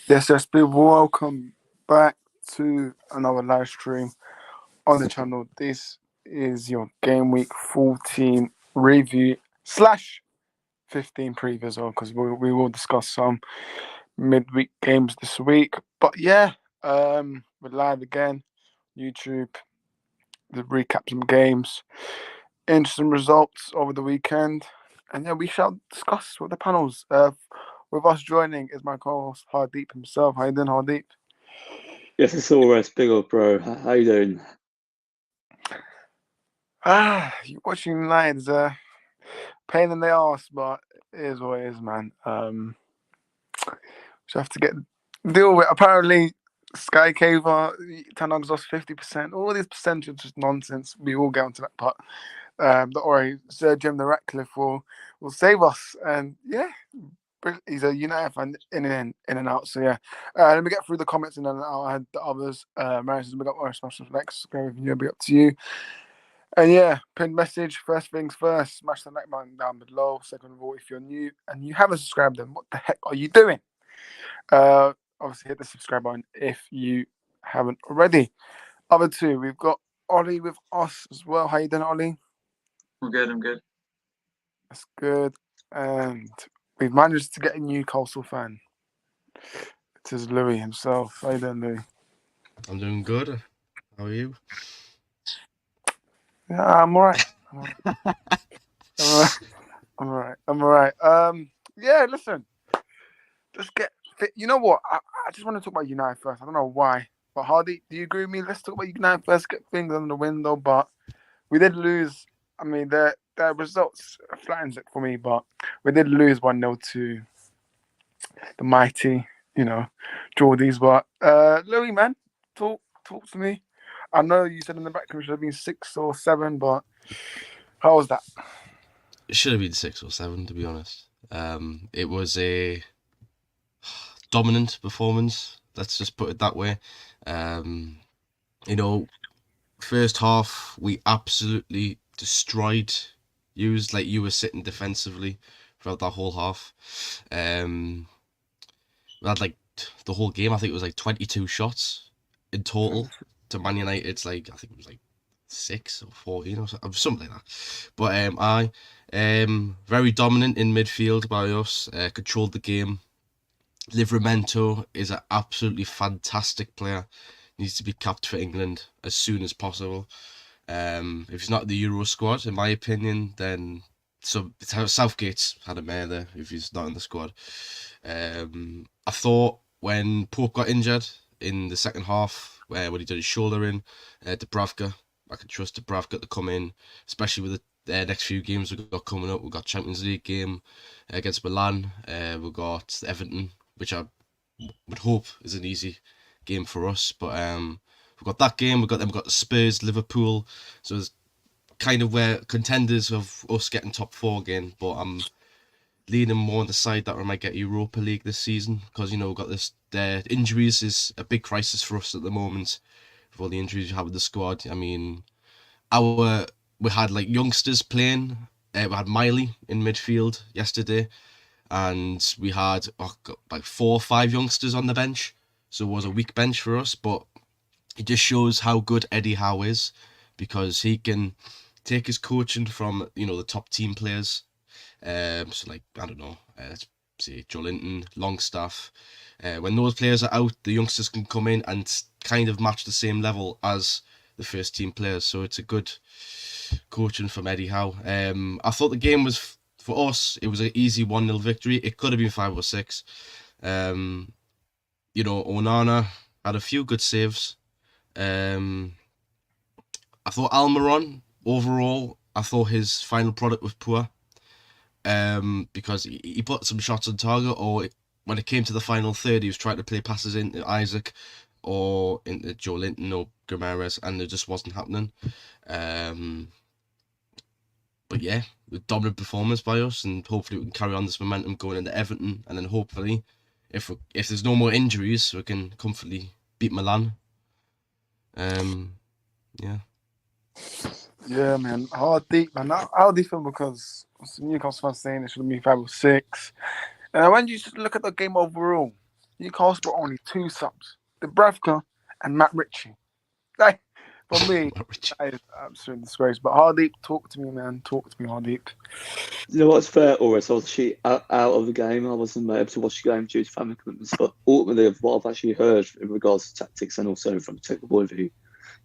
Yes, people, welcome back to another live stream on the channel. This is your Game Week 14 review slash 15 preview as well, because we will discuss some midweek games this week. But yeah, we're live again, YouTube, to recap some games, interesting results over the weekend, and yeah, we shall discuss with the panels. With us joining is my co-host Hardeep himself. How you doing, Hardeep? Yes, it's all right, big old bro. How you doing? You watching United is a pain in the ass, but it is what it is, man. Just have to deal with. Apparently, Sky Caver, Ten Hag's lost 50%. All these percentages just nonsense. We will get onto that part. Don't worry, Sir Jim the Ratcliffe will save us. And yeah, he's a United fan in and out. So yeah, let me get through the comments and then I'll add the others. Maris, we got more special flex. Go with you. Be up to you. And yeah, pinned message. First things first, smash the like button down below. Second of all, if you're new and you haven't subscribed, then what the heck are you doing? Obviously hit the subscribe button if you haven't already. Other two, we've got Ollie with us as well. How you doing, Ollie? I'm good. That's good. And we've managed to get a Newcastle fan. It is Louis himself. How you doing, Louis? I'm doing good. How are you? Yeah, I'm alright. I'm alright. Yeah, listen. Let's get fit. You know what? I just want to talk about United first. I don't know why. But Hardy, do you agree with me? Let's talk about United first, get things on the window. But we did lose. I mean, the results flattens it for me, but we did lose 1-0 to the mighty, Geordies. But Louis, man, talk to me. I know you said in the back it should have been 6 or 7, but how was that? It should have been 6 or 7, to be honest. It was a dominant performance. Let's just put it that way. First half we absolutely destroyed yous. Like, you were sitting defensively throughout that whole half. We had like the whole game. I think it was like 22 shots in total to Man United's, like, I think it was like 6 or 14 or something like that. But very dominant in midfield by us. Controlled the game. Livramento is an absolutely fantastic player. Needs to be capped for England as soon as possible. If he's not in the Euro squad, in my opinion, then Southgate's had a mare there if he's not in the squad. I thought when Pope got injured in the second half, when he did his shoulder in, Dubravka, I can trust Dubravka to come in, especially with the next few games we've got coming up. We've got Champions League game against Milan. We've got Everton, which I would hope is an easy game for us. But we've got that game. We've got the Spurs, Liverpool. So it's kind of where contenders of us getting top 4 again. But I'm leaning more on the side that we might get Europa League this season, because we've got this. Injuries is a big crisis for us at the moment. With all the injuries we have with the squad, I mean, we had like youngsters playing. We had Miley in midfield yesterday, and we had like 4 or 5 youngsters on the bench. So it was a weak bench for us, but it just shows how good Eddie Howe is, because he can take his coaching from the top team players. So like, I don't know, let's say Joelinton, Longstaff. When those players are out, the youngsters can come in and kind of match the same level as the first team players. So it's a good coaching from Eddie Howe. I thought the game was, for us, it was an easy 1-0 victory. It could have been 5 or 6. Onana had a few good saves. I thought Almiron, overall, I thought his final product was poor. Because he put some shots on target, or when it came to the final third, he was trying to play passes into Isaac or into Joelinton or Gomes, and it just wasn't happening. But yeah, a dominant performance by us, and hopefully we can carry on this momentum going into Everton, and then hopefully, if there's no more injuries, we can comfortably beat Milan. Yeah. Yeah, man. Hard deep, man. How do you feel? Because Newcastle fans saying it should have been 5 or 6. And when you just look at the game overall, Newcastle brought only 2 subs: Dubravka and Matt Ritchie. Like, for me, that is absolute disgrace. But Hardeep, talk to me, man. Talk to me, Hardeep. You know what's fair, Oris? I was actually out of the game. I wasn't able to watch the game due to family commitments. But ultimately, of what I've actually heard in regards to tactics and also from a technical point of view,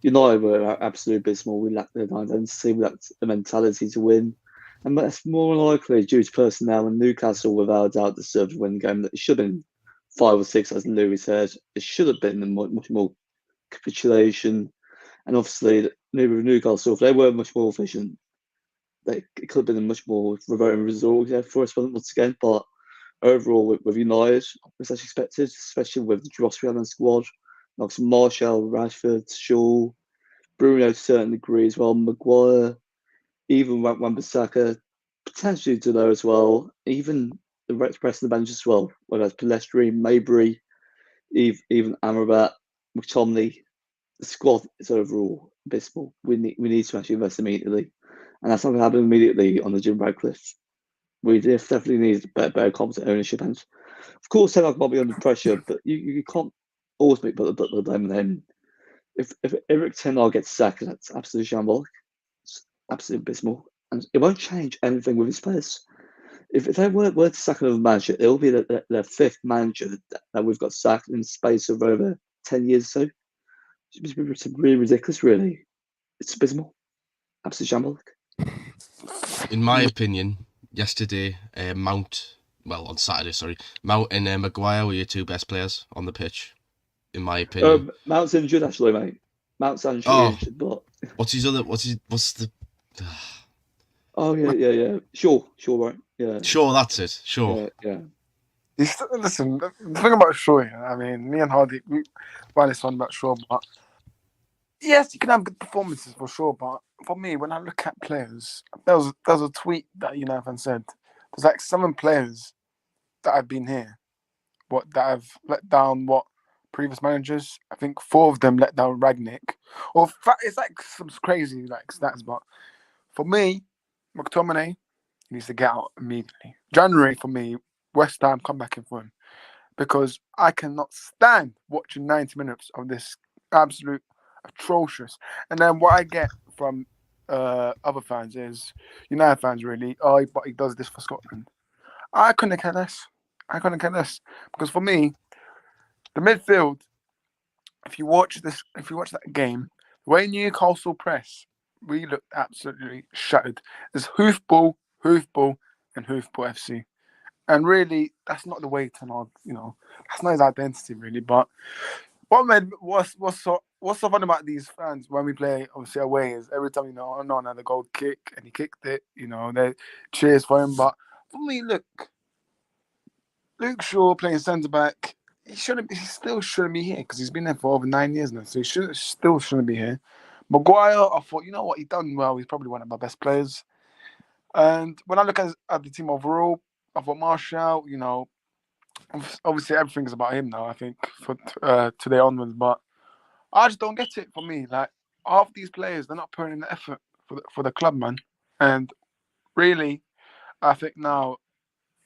United were absolutely abysmal. We lacked the identity, we lacked the mentality to win. And that's more likely due to personnel. And Newcastle, without doubt, deserved to win the game. It should have been 5 or 6, as Louis said. It should have been a much more capitulation. And obviously, Newcastle, if they were much more efficient, it could have been a much more reverting result for us once again. But overall, with United, it was as expected, especially with the dross we had on the squad. Like Marshall, Rashford, Shaw, Bruno to a certain degree as well, Maguire, even Wan-Bissaka, potentially to there as well. Even the rest of the bench as well, whether it's Palestri, Mabry, even Amrabat, McTominay. The squad is overall abysmal. We need to actually invest immediately. And that's not going to happen immediately on the Jim Radcliffe. We definitely need better competent ownership. And of course, Ten Hag might be under pressure, but you can't always put the blame on him. If Eric Ten Hag gets sacked, that's absolutely shambolic. It's absolutely abysmal. And it won't change anything with his players. If they were to sack another manager, it'll be the fifth manager that we've got sacked in the space of over 10 years or so. It's really ridiculous, really. It's abysmal. Absolutely shambolic. In my opinion, yesterday, on Saturday, sorry, Mount and Maguire were your 2 best players on the pitch. In my opinion, Mount's injured actually, mate. Mount's actually injured, but what's the? Oh yeah. Sure, right. Yeah. Sure, that's it. Sure. Yeah. Listen, the thing about Shaw, I mean, me and Hardy, we find this one about Shaw, but yes, you can have good performances for sure. But for me, when I look at players, there was a tweet that United said there's like 7 players that have been here, that have let down previous managers. I think 4 of them let down Ragnick. Or it's like some crazy like stats, but for me, McTominay needs to get out immediately. January for me, West Ham come back in for him because I cannot stand watching 90 minutes of this absolute atrocious. And then what I get from other fans is United fans really, but he does this for Scotland. I couldn't care less. Because for me, the midfield, if you watch that game, the way Newcastle press, we looked absolutely shattered. There's hoofball, and hoofball FC. And really, that's not the way to know, that's not his identity really. But what's so funny about these fans when we play obviously away is every time another goal kick and he kicked it, they cheers for him. But for me, look, Luke Shaw playing centre back, he still shouldn't be here because he's been there for over 9 years now, so he still shouldn't be here. Maguire, I thought, you know what, he's done well. He's probably one of my best players. And when I look at the team overall, I thought Marshall, obviously everything's about him now, I think, for today onwards. But I just don't get it for me. Like, half these players, they're not putting in the effort for the club, man. And really, I think now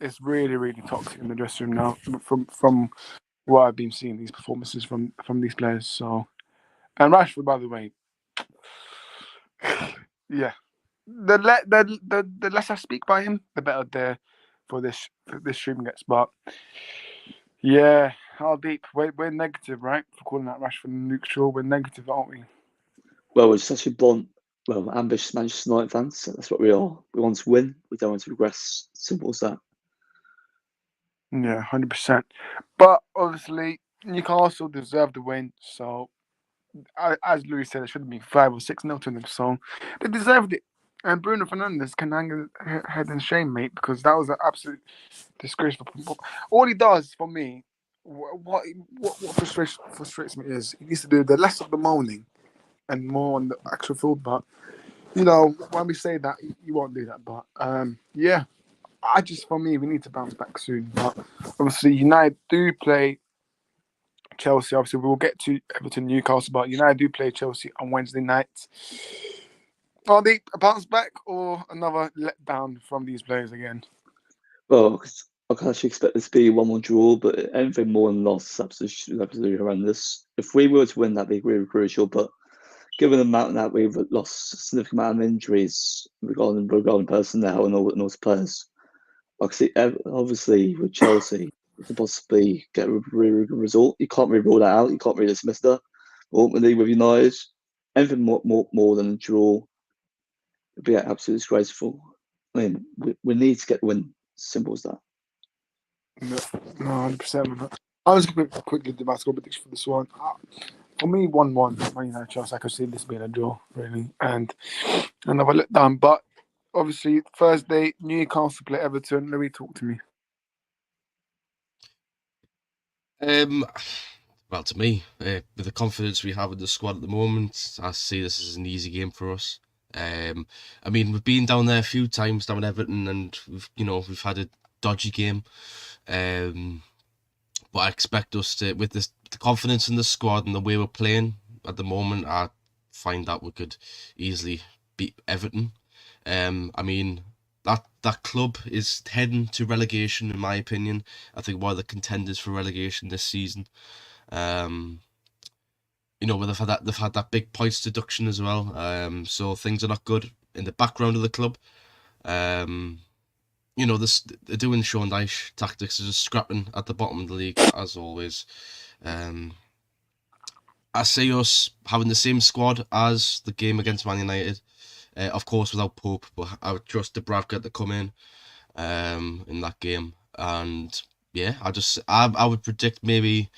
it's really, really toxic in the dressing room now from what I've been seeing, these performances from these players. So, and Rashford, by the way, yeah. The less I speak by him, the better this stream gets. But yeah, how deep? We're negative, right? For calling out Rashford and Luke Shaw, we're negative, aren't we? Well, we're such a blunt, ambitious Manchester United fans. So that's what we are. We want to win. We don't want to regress. Simple as that. Yeah, 100%. But obviously, Newcastle deserved the win. So, as Louis said, it should have been 5 or 6-0 to them. So they deserved it. And Bruno Fernandes can hang his head in shame, mate, because that was an absolute disgrace for football. All he does for me, what frustrates me is he needs to do the less of the moaning and more on the actual field. But when we say that, you won't do that. But yeah, for me, we need to bounce back soon. But obviously, United do play Chelsea. Obviously, we will get to Everton, Newcastle, but United do play Chelsea on Wednesday night. Are they a bounce back or another letdown from these players again? Well, I can actually expect this to be 1-1 draw, but anything more than loss is absolutely horrendous. If we were to win, that'd be really crucial. But given the amount that we've lost a significant amount of injuries regarding personnel and all those players, I can see obviously with Chelsea, we can possibly get a really good result. You can't really rule that out. You can't really dismiss that. But ultimately, with United, anything more than a draw would be absolutely disgraceful. I mean, we need to get the win. Simple as that. No, 100%. I'm just going to quickly do my score prediction for this one. For me, 1-1, Man United Chelsea. I could see this being a draw, really, and another letdown. But obviously, Thursday, Newcastle play Everton. Louis, talk to me. Well, to me, with the confidence we have in the squad at the moment, I see this as an easy game for us. I mean, we've been down there a few times down at Everton, and we've had a dodgy game. But I expect us to, with the confidence in the squad and the way we're playing at the moment, I find that we could easily beat Everton. I mean, that club is heading to relegation, in my opinion. I think one of the contenders for relegation this season. Where they've had that big points deduction as well. So things are not good in the background of the club. They're doing Sean Dyche tactics, just scrapping at the bottom of the league as always. I see us having the same squad as the game against Man United, of course without Pope, but I would trust Dubravka to come in that game, and yeah, I would predict maybe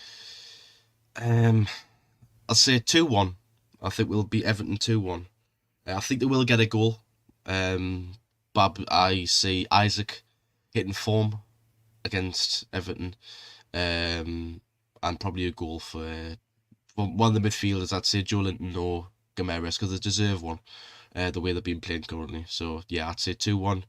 I'll say 2-1. I think we'll beat Everton 2-1. I think they will get a goal. But I see Isaac hitting form against Everton. And probably a goal for one of the midfielders. I'd say Joelinton or Gameres, because they deserve one, the way they've been playing currently. So yeah, I'd say 2-1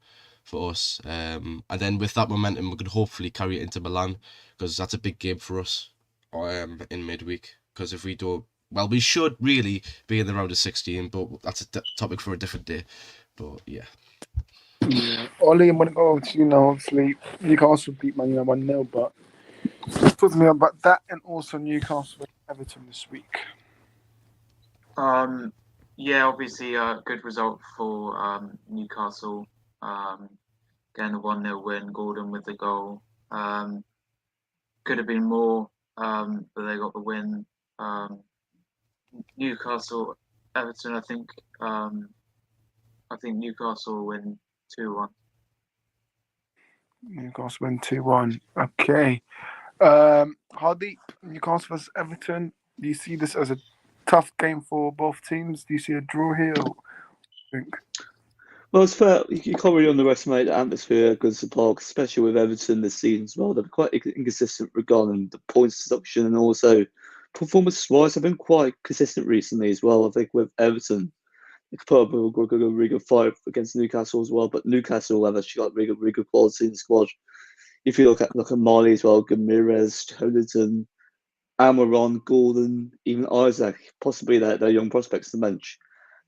for us. And then with that momentum, we could hopefully carry it into Milan, because that's a big game for us in midweek. Because if we don't, well, we should really be in the round of 16, but that's a topic for a different day. But yeah. Yeah, Ollie, I'm going to go to obviously Newcastle beat Man United 1-0, but talk to me about that and also Newcastle Everton this week. Yeah, obviously a good result for Newcastle. Getting the 1-0 win, Gordon with the goal. Could have been more, but they got the win. Newcastle, Everton, I think Newcastle will win 2-1. Newcastle win 2-1. Okay. Hardeep, Newcastle vs Everton. Do you see this as a tough game for both teams? Do you see a draw here? Or think? Well, it's fair. You can't really underestimate the atmosphere at Goodison Park, especially with Everton this season as well. They're quite inconsistent regarding the points deduction and also performance-wise. They've been quite consistent recently as well. I think with Everton, they could put up a really good fight against Newcastle as well. But Newcastle have actually got really good quality in the squad. If you look at Marley as well, Gameres, Joelinton, Amaron, Gordon, even Isaac, possibly their young prospects to bench.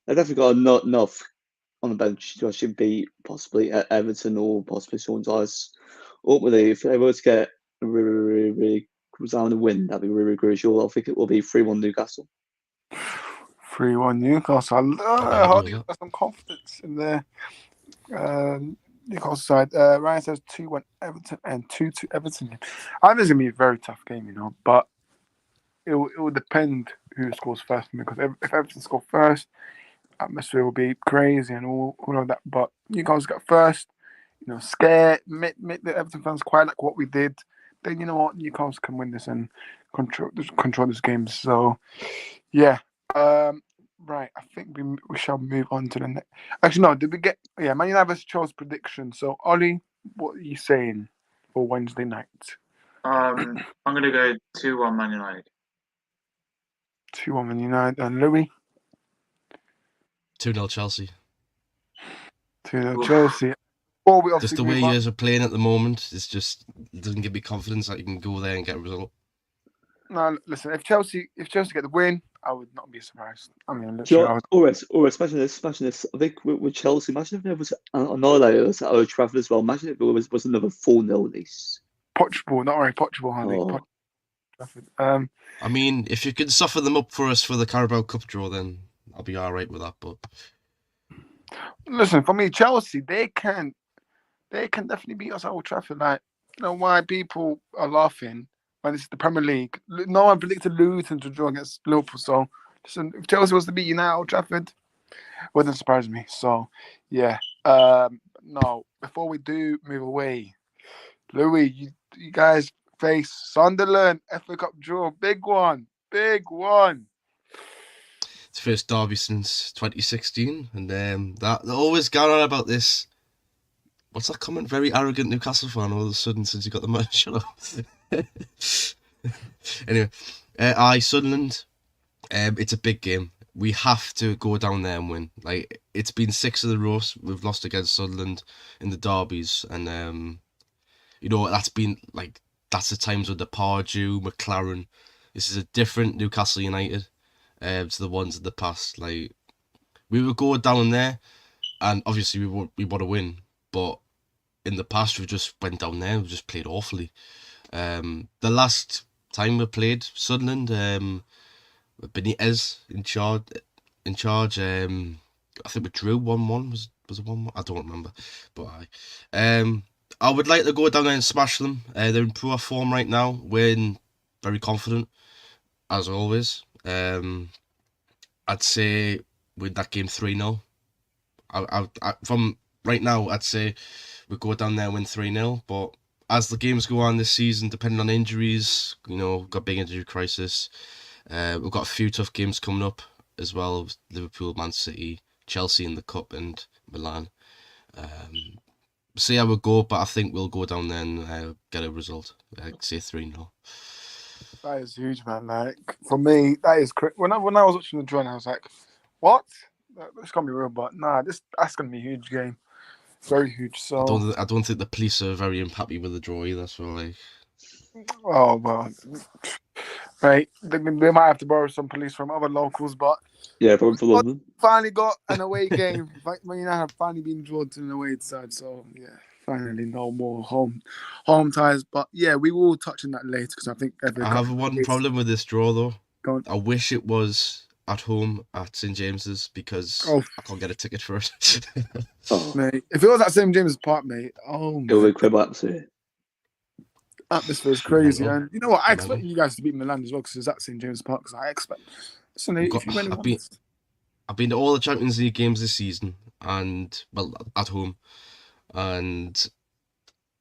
They've definitely got enough on the bench to actually beat possibly Everton or possibly Sean Dyche. Ultimately, if they were to get a really resounding win, that'd be really crucial. I think it will be 3-1 Newcastle. 3-1 Newcastle. Hardy got some confidence in the Newcastle side. Ryan says 2-1 Everton and 2-2 Everton. I think it's going to be a very tough game, but it will depend who scores first. Because if Everton score first, atmosphere will be crazy and all of that. But Newcastle got first, scared, make the Everton fans quite like what we did. Then you know what, Newcastle can win this and control this game. So yeah, right. I think we shall move on to the next. Actually, no. Did we get? Yeah, Man United vs Chelsea prediction. So Ollie, what are you saying for Wednesday night? I'm gonna go 2-1 Man United. 2-1 Man United and Louis. 2-0 Chelsea. 2-0 Chelsea. Well, we just the way you guys are playing at the moment, it doesn't give me confidence that you can go there and get a result. No, listen. If Chelsea get the win, I would not be surprised. I mean, Do you literally, I know, was always imagine this. I think with Chelsea, imagine if there was annihilated us at Old Trafford as well. Imagine if there was another 4-0 at least. Portugal, not only Portugal, Hardy. Oh, I mean, if you could suffer them up for us for the Carabao Cup draw, then I'll be all right with that. But listen, for me, Chelsea, they can definitely beat us at Old Trafford. Like, you know why people are laughing when it's the Premier League. No one predicted Luton to draw against Liverpool. So, listen, if Chelsea was to beat United at Old Trafford, wouldn't surprise me. So, yeah. No, before we do move away, Louis, you guys face Sunderland FA Cup draw, big one. it's the first derby since 2016, and that they always got on about this. What's that comment? Very arrogant Newcastle fan all of a sudden since he got the match. Shut up. Anyway, Sunderland. It's a big game. We have to go down there and win. Like, it's been 6 of the row we've lost against Sunderland in the derbies, and you know that's the times with the Pardew, McLaren. This is a different Newcastle United to the ones in the past. Like, we would go down there, and obviously we want to win, but in the past we just went down there and we just played awfully. The last time we played Sunderland, Benitez in charge. I think we drew 1-1. Was it 1-1? I don't remember, but I would like to go down there and smash them. They're in poor form right now. We're very confident, as always. I'd say win that game 3-0. From right now, I'd say we go down there and win 3-0. But as the games go on this season, depending on injuries, you know, we've got a big injury crisis. We've got a few tough games coming up as well. Liverpool, Man City, Chelsea in the Cup, and Milan. See how we go, but I think we'll go down there and get a result. I'd say 3-0. That is huge, man. Like, for me, that is when I was watching the draw, I was like, what? That's gonna be real, but nah, that's gonna be a huge game. Very huge. So I don't think the police are very unhappy with the draw either. So like, oh well, right. They might have to borrow some police from other locals, but yeah, probably for London. finally got an away game. Man United have finally been drawn to an away side, so yeah, finally no more home ties. But yeah, we will touch on that later because I think I have one problem with this draw though. I wish it was at home at St James's because I can't get a ticket for it. Mate, if it was at St James's Park, mate, it would be crib atmosphere. Atmosphere is crazy, and you know what? I expect you guys to beat Milan as well because it's at St James's Park. Because I expect. Listen, I've been to all the Champions League games this season, and well, at home, and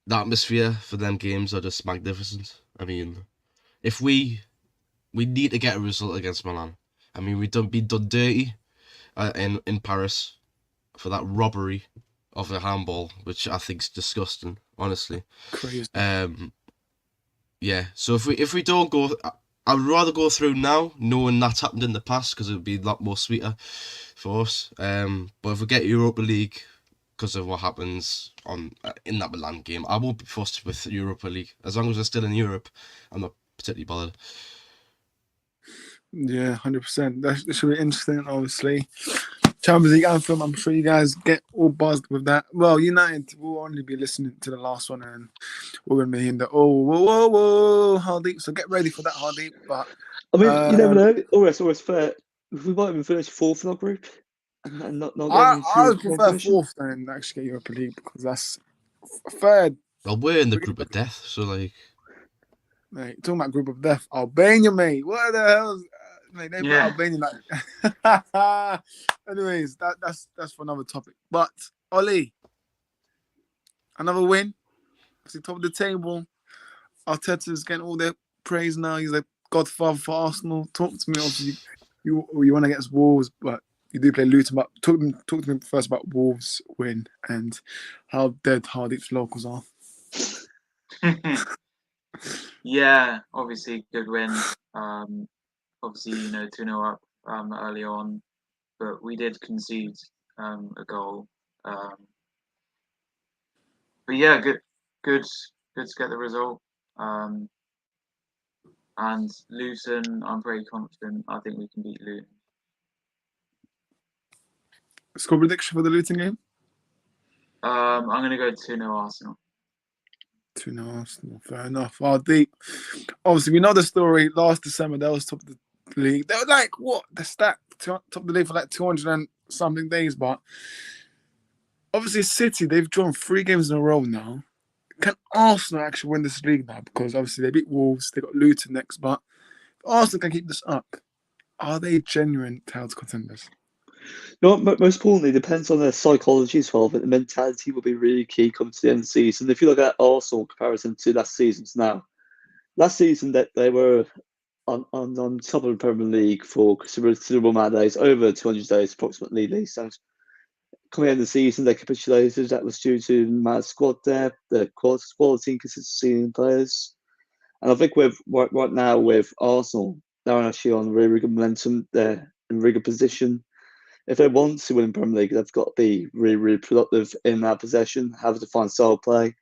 the atmosphere for them games are just magnificent. I mean, if we need to get a result against Milan. I mean, we've been done dirty in Paris for that robbery of a handball, which I think is disgusting, honestly. Crazy. Yeah. So if we don't go, I'd rather go through now, knowing that's happened in the past, because it would be a lot more sweeter for us. But if we get Europa League, because of what happens in that Milan game, I won't be fussed with Europa League as long as we're still in Europe. I'm not particularly bothered. Yeah, 100%. That should be interesting, obviously. Champions League anthem, I'm sure you guys get all buzzed with that. Well, United will only be listening to the last one and we're going to be in the whoa, hard deep. So get ready for that hard deep. But I mean, you never know. Always fair. We might even finish fourth in our group. And not I would prefer fourth than actually get Europa League because that's third. Well, we're in the group of death, so like. Mate, talking about group of death, Albania, mate. What the hell? Mate, they put Albania like. Anyways, that's for another topic. But Ollie, another win. He's top of the table. Arteta's getting all their praise now. He's a godfather for Arsenal. Talk to me. Obviously, you want to get us Wolves, but you do play Luton. But talk to me first about Wolves win and how dead Hardeep's locals are. Yeah, obviously good win. Obviously, 2-0 up early on, but we did concede a goal. But yeah, good to get the result. And Luton, I'm very confident. I think we can beat Luton. Score prediction for the Luton game? I'm going to go 2-0 Arsenal. 2-0 Arsenal. Fair enough. Deep. Obviously, we know the story. Last December, they was top of the league. They were like, what? They're stacked. Top of the league for like 200 and something days. But obviously, City, they've drawn 3 games in a row now. Can Arsenal actually win this league now? Because obviously, they beat Wolves. They got Luton next. But if Arsenal can keep this up, are they genuine title contenders? No, most importantly, it depends on their psychology as well. But the mentality will be really key coming to the end of the season. If you look at Arsenal in comparison to last season's now, last season that they were on top of the Premier League for considerable amount of days, over 200 days approximately, at least. And coming into the season, they capitulated. That was due to the amount of squad depth, the quality and consistency in players. And I think right now with Arsenal, they're actually on really, really good momentum. They're in a really good position. If they want to win the Premier League, they've got to be really, really productive in that possession, have a defined style of play.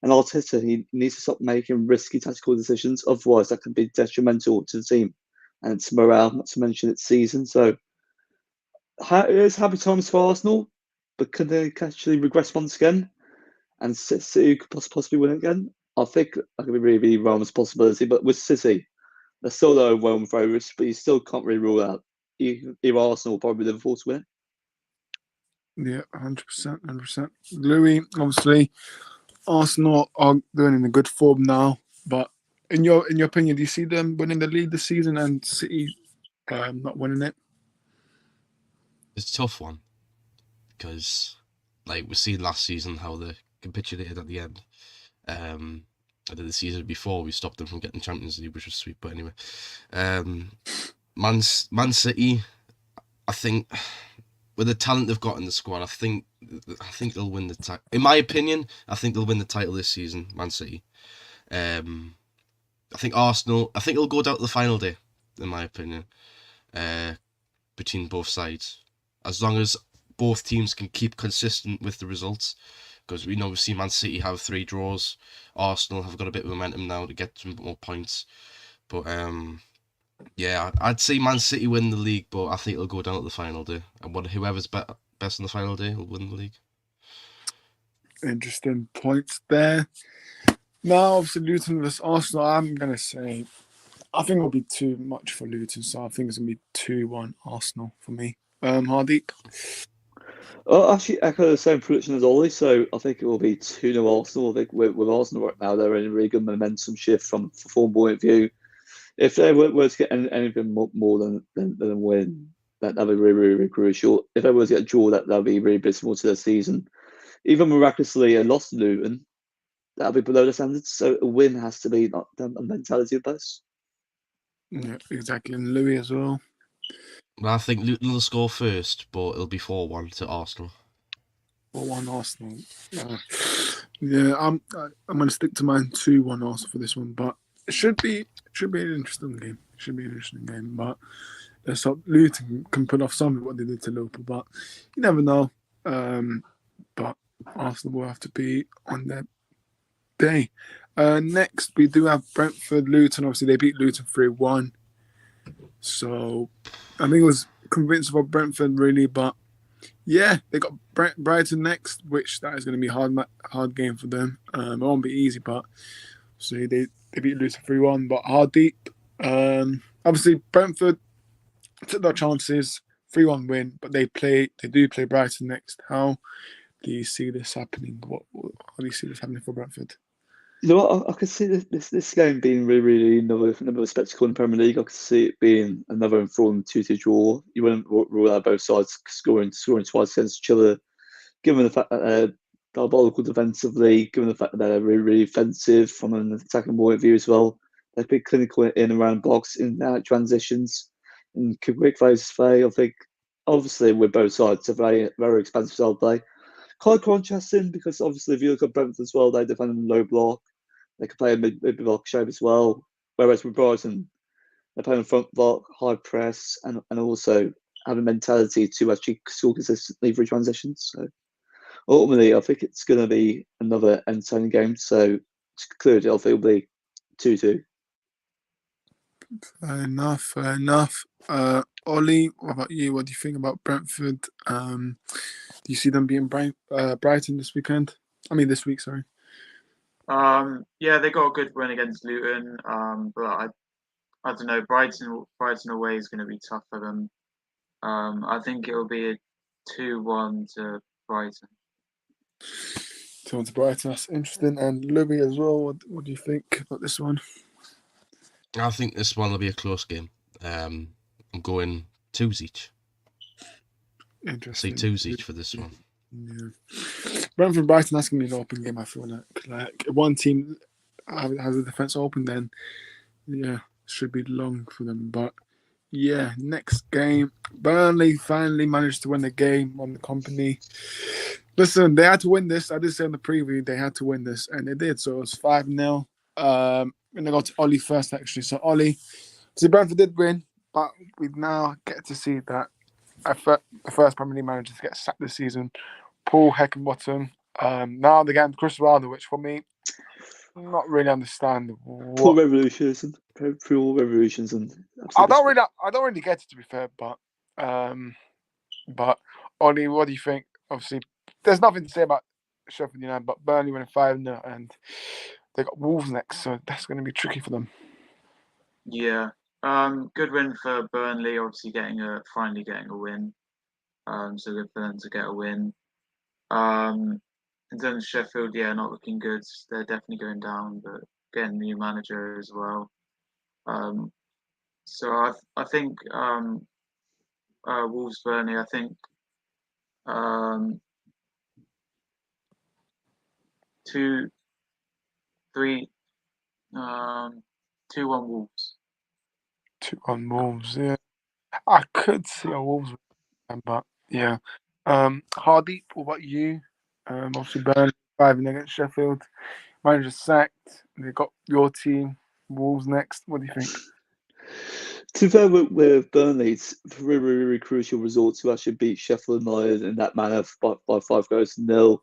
And Arteta, he needs to stop making risky tactical decisions. Otherwise, that can be detrimental to the team and its morale, not to mention its season. So it's happy times for Arsenal, but can they actually regress once again and City could possibly win it again? I think that could be really, really wrong as a possibility. But with City, they're still the overwhelming favourites, but you still can't really rule out either Arsenal or probably Liverpool to win it. Yeah, 100%, 100%. Louis, obviously, Arsenal are doing in a good form now, but in your opinion, do you see them winning the league this season and City not winning it? It's a tough one because, like we see last season how they capitulated at the end. I did the season before we stopped them from getting Champions League, which was sweet. But anyway, Man City, I think with the talent they've got in the squad, I think they'll win the title. In my opinion, I think they'll win the title this season. Man City. I think Arsenal. I think it'll go down to the final day. In my opinion, between both sides, as long as both teams can keep consistent with the results. Because we know we've seen Man City have 3 draws. Arsenal have got a bit of momentum now to get some more points. But yeah, I'd say Man City win the league, but I think it'll go down at the final day. And whoever's best in the final day will win the league. Interesting points there. Now, obviously, Luton versus Arsenal, I'm going to say, I think it'll be too much for Luton. So I think it's going to be 2-1 Arsenal for me. Hardeep? I'll actually echo the same prediction as Ollie, so I think it will be 2-0 Arsenal. I think with Arsenal right now, they're in a really good momentum shift from a form point of view. If they were to get anything more than a win, that'd be really, really, really crucial. If they were to get a draw, that'd be really abysmal to their season. Even miraculously, a loss to Luton, that'll be below the standards. So a win has to be not a mentality of both. Yeah, exactly. And Louis as well. Well, I think Luton will score first, but it'll be 4-1 to Arsenal. 4-1 Arsenal. Yeah, I'm going to stick to mine 2-1 Arsenal for this one, but it should be an interesting game. But let's hope Luton can put off something what they did to Liverpool, but you never know. But Arsenal will have to be on their day. Next, we do have Brentford, Luton. Obviously, they beat Luton 3-1. So I think it was convincing for Brentford, really. But yeah, they got Brighton next, which that is going to be a hard game for them. It won't be easy, but so they beat Luton 3-1. But deep. Obviously, Brentford took their chances, 3-1 win, but they do play Brighton next. How do you see this happening? How do you see this happening for Brentford? You know what? I could see this game being really, really another spectacle in the Premier League. I could see it being another enthralling 2-2 draw. You wouldn't rule out both sides scoring twice against each other, given the fact that they're diabolical defensively, given the fact that they're really, really offensive from an attacking point of view as well. They're pretty clinical in and around box, in and out transitions, and quick phases play. I think, obviously, with both sides, a very, very expensive style of play. Quite contrasting because obviously if you look at Brentford as well, they defend in low block. They can play a mid-block shape as well. Whereas with Brighton, they're playing front block, high press, and also have a mentality to actually score consistently through transitions. So ultimately, I think it's going to be another entertaining game. So to conclude, I think it'll be 2-2. Fair enough. Fair enough. Ollie, what about you? What do you think about Brentford? Do you see them being Brighton this weekend? I mean, this week. Sorry. Yeah, they got a good win against Luton. But I don't know. Brighton away is going to be tough for them. I think it'll be a 2-1 to Brighton. To Brighton. That's interesting. And Louis as well. What do you think about this one? I think this one will be a close game. I'm going 2s each. Interesting. See 2s each for this one. Yeah. Brentford Brighton, that's going to be an open game, I feel like if one team has the defence open, then yeah, should be long for them. But yeah, next game, Burnley finally managed to win the game on the Company. Listen, they had to win this. I did say in the preview they had to win this, and they did. So it was 5-0. And they got to Ollie first, actually. So Ollie, Brentford did win, but we now get to see that the first Premier League manager to get sacked this season, Paul Heckingbottom. Now they're getting Chris Wilder, which for me, not really understand Poor what. revolutions and pure revolutions and. I don't really get it, to be fair, but Ollie, what do you think? Obviously, there's nothing to say about Sheffield United, but Burnley winning 5-0, and they got Wolves next, so that's going to be tricky for them. Yeah. Good win for Burnley. Obviously, finally getting a win. So good for them to get a win. In terms of Sheffield, yeah, not looking good. They're definitely going down, but getting a new manager as well. So I think Wolves Burnley. I think 2-3, 2-1 Wolves. 2-1 Wolves, yeah. I could see a Wolves win, but yeah. Hardeep, what about you? Obviously Burnley 5-0 against Sheffield. Manager sacked. They got your team, Wolves next. What do you think? To be fair with Burnley, it's a really, really crucial result to actually beat Sheffield United in that manner by 5-0.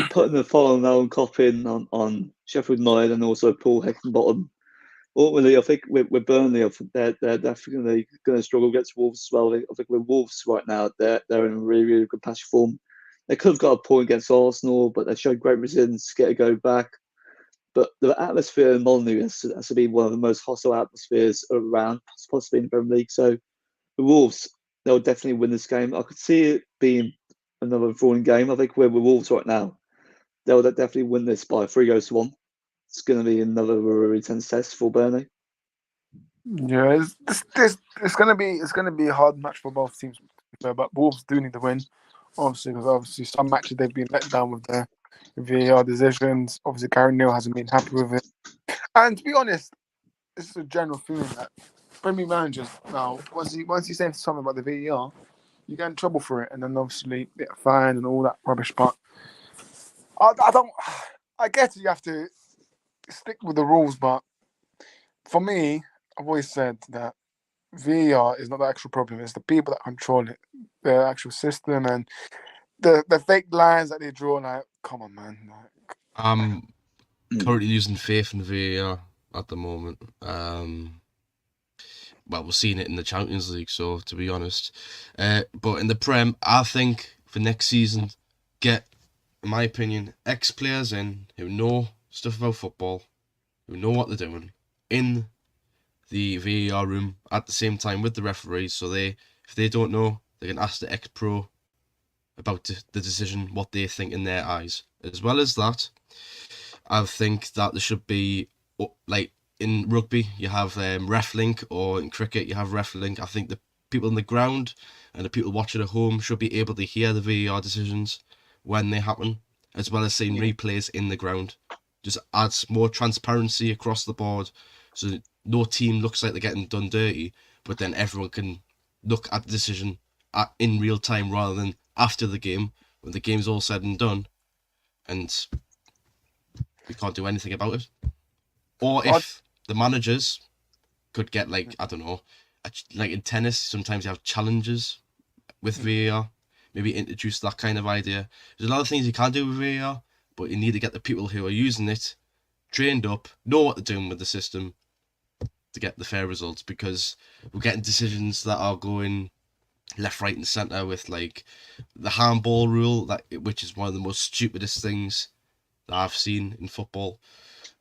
Putting the following on copping on Sheffield United and also Paul Heckingbottom. Ultimately, I think with Burnley, I think they're definitely going to struggle against Wolves as well. I think with Wolves right now, they're in a really, really good patch form. They could have got a point against Arsenal, but they showed great resilience to get a go back. But the atmosphere in Molyneux has to be one of the most hostile atmospheres around, possibly in the Premier League. So the Wolves, they'll definitely win this game. I could see it being another enthralling game. I think we're with Wolves right now. They'll definitely win this by 3-1. It's going to be another really intense test for Burnley. Yeah, it's gonna be a hard match for both teams, but Wolves do need to win, obviously, because some matches they've been let down with their VAR decisions. Obviously, Gary Neal hasn't been happy with it, and to be honest, this is a general feeling that Premier managers now once you say something about the VAR, you get in trouble for it, and then obviously get fined and all that rubbish. But I don't. I guess you have to stick with the rules, but for me, I've always said that VAR is not the actual problem. It's the people that control it, the actual system, and the fake lines that they draw. Like, come on, man. I'm currently losing faith in VAR at the moment. Well, we're seeing it in the Champions League, so to be honest. But in the Prem, I think for next season, get, in my opinion, ex-players in who know stuff about football, who know what they're doing, in the VAR room at the same time with the referees, so if they don't know, they can ask the ex-pro about the decision, what they think in their eyes. As well as that, I think that there should be, like in rugby, you have RefLink, or in cricket, you have RefLink. I think the people on the ground and the people watching at home should be able to hear the VAR decisions when they happen, as well as seeing replays in the ground. Just adds more transparency across the board, so no team looks like they're getting done dirty, but then everyone can look at the decision in real time rather than after the game, when the game's all said and done, and we can't do anything about it. Or if the managers could get, like, I don't know, like in tennis, sometimes you have challenges with VAR. Maybe introduce that kind of idea. There's a lot of things you can do with VAR, but you need to get the people who are using it trained up, know what they're doing with the system, to get the fair results, because we're getting decisions that are going left, right, and centre with like the handball rule, which is one of the most stupidest things that I've seen in football.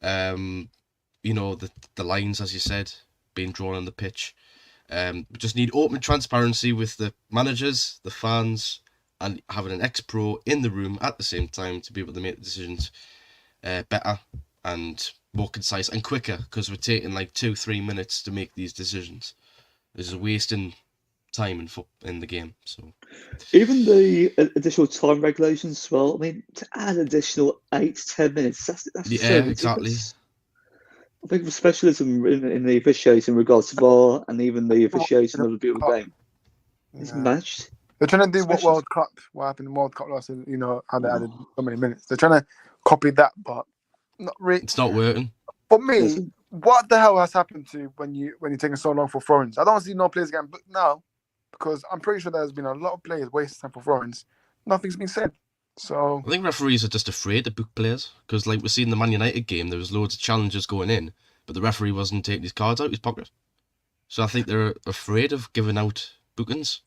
The lines, as you said, being drawn on the pitch. We just need open transparency with the managers, the fans, and having an ex-pro in the room at the same time to be able to make the decisions better and more concise and quicker, because we're taking like 2-3 minutes to make these decisions. This is wasting time in the game. So even the additional time regulations as well. I mean, to add additional 8 to 10 minutes, that's yeah, so ridiculous. exactly. I think the specialism in the officiating in regards to VAR and even the officiating of the beautiful game is matched. They're trying to do what happened in World Cup last year, how they added so many minutes. They're trying to copy that, but not really. It's not working. For me, what the hell has happened to when you're taking so long for throw-ins? I don't see no players getting booked now, because I'm pretty sure there's been a lot of players wasting time for throw-ins. Nothing's been said. So I think referees are just afraid to book players, because like we see in the Man United game, there was loads of challenges going in, but the referee wasn't taking his cards out of his pocket. So I think they're afraid of giving out bookings.